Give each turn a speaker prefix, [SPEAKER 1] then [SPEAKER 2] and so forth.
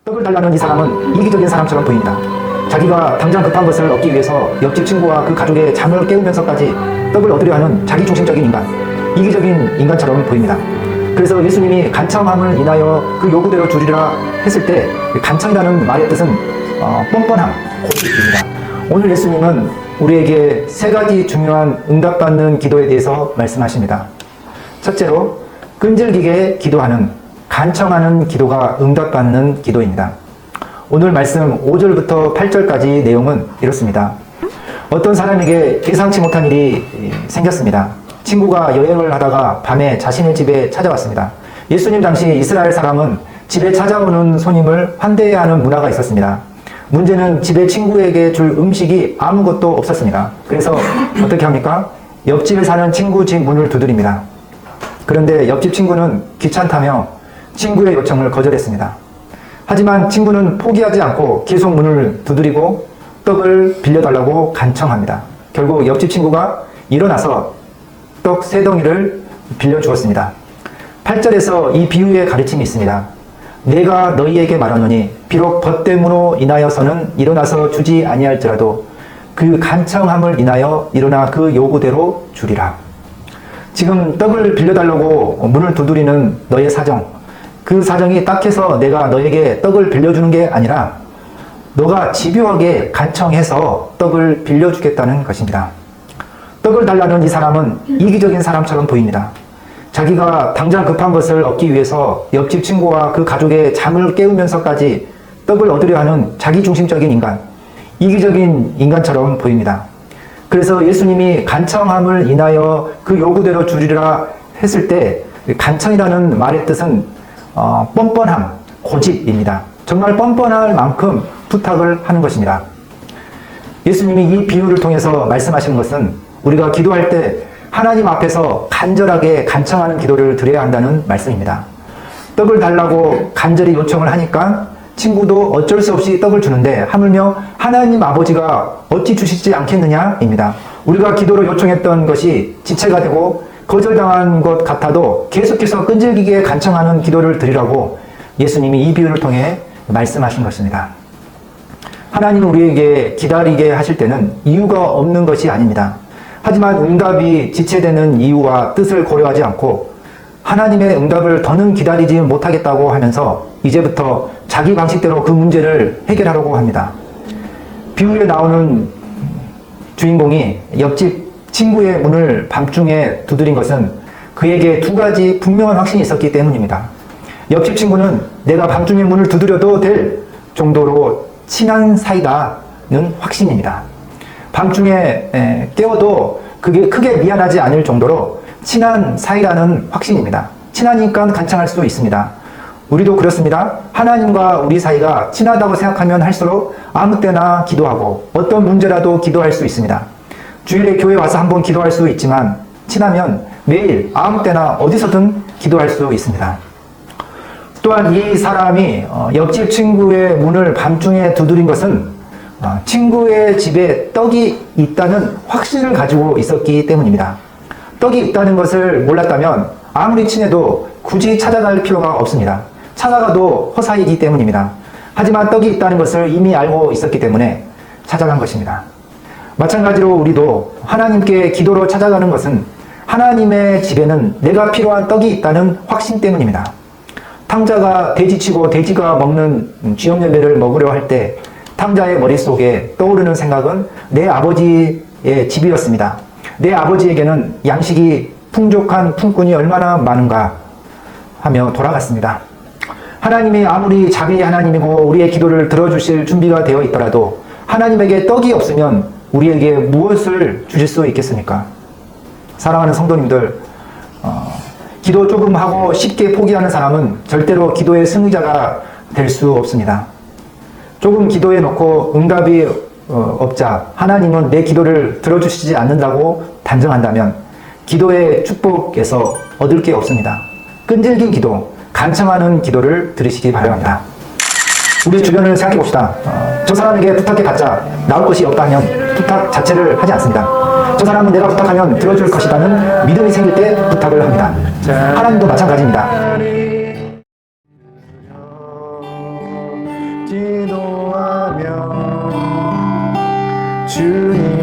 [SPEAKER 1] 떡을 달라는 이 사람은 이기적인 사람처럼 보입니다. 자기가 당장 급한 것을 얻기 위해서 옆집 친구와 그 가족의 잠을 깨우면서까지 떡을 얻으려 하는 자기중심적인 인간, 이기적인 인간처럼 보입니다. 그래서 예수님이 간청함을 인하여 그 요구대로 주리라 했을 때 간청이라는 말의 뜻은 뻔뻔함, 고집입니다. 오늘 예수님은 우리에게 세 가지 중요한 응답받는 기도에 대해서 말씀하십니다. 첫째로 끈질기게 기도하는, 간청하는 기도가 응답받는 기도입니다. 오늘 말씀 5절부터 8절까지 내용은 이렇습니다. 어떤 사람에게 예상치 못한 일이 생겼습니다. 친구가 여행을 하다가 밤에 자신의 집에 찾아왔습니다. 예수님 당시 이스라엘 사람은 집에 찾아오는 손님을 환대해야 하는 문화가 있었습니다. 문제는 집에 친구에게 줄 음식이 아무것도 없었습니다. 그래서 어떻게 합니까? 옆집에 사는 친구 집 문을 두드립니다. 그런데 옆집 친구는 귀찮다며 친구의 요청을 거절했습니다. 하지만 친구는 포기하지 않고 계속 문을 두드리고 떡을 빌려달라고 간청합니다. 결국 옆집 친구가 일어나서 떡 3덩이를 빌려주었습니다. 8절에서 이 비유의 가르침이 있습니다. 내가 너희에게 말하노니 비록 벗됨으로 인하여서는 일어나서 주지 아니할지라도 그 간청함을 인하여 일어나 그 요구대로 주리라. 지금 떡을 빌려달라고 문을 두드리는 너의 사정, 그 사정이 딱해서 내가 너에게 떡을 빌려주는 게 아니라 너가 집요하게 간청해서 떡을 빌려주겠다는 것입니다. 떡을 달라는 이 사람은 이기적인 사람처럼 보입니다. 자기가 당장 급한 것을 얻기 위해서 옆집 친구와 그 가족의 잠을 깨우면서까지 떡을 얻으려 하는 자기중심적인 인간, 이기적인 인간처럼 보입니다. 그래서 예수님이 간청함을 인하여 그 요구대로 주리라 했을 때 간청이라는 말의 뜻은 뻔뻔함, 고집입니다. 정말 뻔뻔할 만큼 부탁을 하는 것입니다. 예수님이 이 비유를 통해서 말씀하시는 것은 우리가 기도할 때 하나님 앞에서 간절하게 간청하는 기도를 드려야 한다는 말씀입니다. 떡을 달라고 간절히 요청을 하니까 친구도 어쩔 수 없이 떡을 주는데 하물며 하나님 아버지가 어찌 주시지 않겠느냐입니다. 우리가 기도로 요청했던 것이 지체가 되고 거절당한 것 같아도 계속해서 끈질기게 간청하는 기도를 드리라고 예수님이 이 비유를 통해 말씀하신 것입니다. 하나님은 우리에게 기다리게 하실 때는 이유가 없는 것이 아닙니다. 하지만 응답이 지체되는 이유와 뜻을 고려하지 않고 하나님의 응답을 더는 기다리지 못하겠다고 하면서 이제부터 자기 방식대로 그 문제를 해결하려고 합니다. 비유에 나오는 주인공이 옆집 친구의 문을 밤중에 두드린 것은 그에게 2가지 분명한 확신이 있었기 때문입니다. 옆집 친구는 내가 밤중에 문을 두드려도 될 정도로 친한 사이다는 확신입니다. 밤중에 깨워도 그게 크게 미안하지 않을 정도로 친한 사이라는 확신입니다. 친하니까 간청할 수도 있습니다. 우리도 그렇습니다. 하나님과 우리 사이가 친하다고 생각하면 할수록 아무 때나 기도하고 어떤 문제라도 기도할 수 있습니다. 주일에 교회 와서 한번 기도할 수 있지만 친하면 매일 아무 때나 어디서든 기도할 수 있습니다. 또한 이 사람이 옆집 친구의 문을 밤중에 두드린 것은 친구의 집에 떡이 있다는 확신을 가지고 있었기 때문입니다. 떡이 있다는 것을 몰랐다면 아무리 친해도 굳이 찾아갈 필요가 없습니다. 찾아가도 허사이기 때문입니다. 하지만 떡이 있다는 것을 이미 알고 있었기 때문에 찾아간 것입니다. 마찬가지로 우리도 하나님께 기도로 찾아가는 것은 하나님의 집에는 내가 필요한 떡이 있다는 확신 때문입니다. 탕자가 돼지치고 돼지가 먹는 쥐염열매를 먹으려 할 때 탕자의 머릿속에 떠오르는 생각은 내 아버지의 집이었습니다. 내 아버지에게는 양식이 풍족한 품꾼이 얼마나 많은가 하며 돌아갔습니다. 하나님이 아무리 자비의 하나님이고 우리의 기도를 들어주실 준비가 되어 있더라도 하나님에게 떡이 없으면 우리에게 무엇을 주실 수 있겠습니까? 사랑하는 성도님들, 기도 조금 하고 쉽게 포기하는 사람은 절대로 기도의 승리자가 될 수 없습니다. 조금 기도해 놓고 응답이 없자 하나님은 내 기도를 들어주시지 않는다고 단정한다면 기도의 축복에서 얻을 게 없습니다. 끈질긴 기도, 간청하는 기도를 들으시기 바랍니다. 우리 주변을 생각해 봅시다. 저 사람에게 부탁해 봤자 나올 것이 없다면 부탁 자체를 하지 않습니다. 저 사람은 내가 부탁하면 들어줄 것이라는 믿음이 생길 때 부탁을 합니다. 하나님도 마찬가지입니다. 기도하며 주님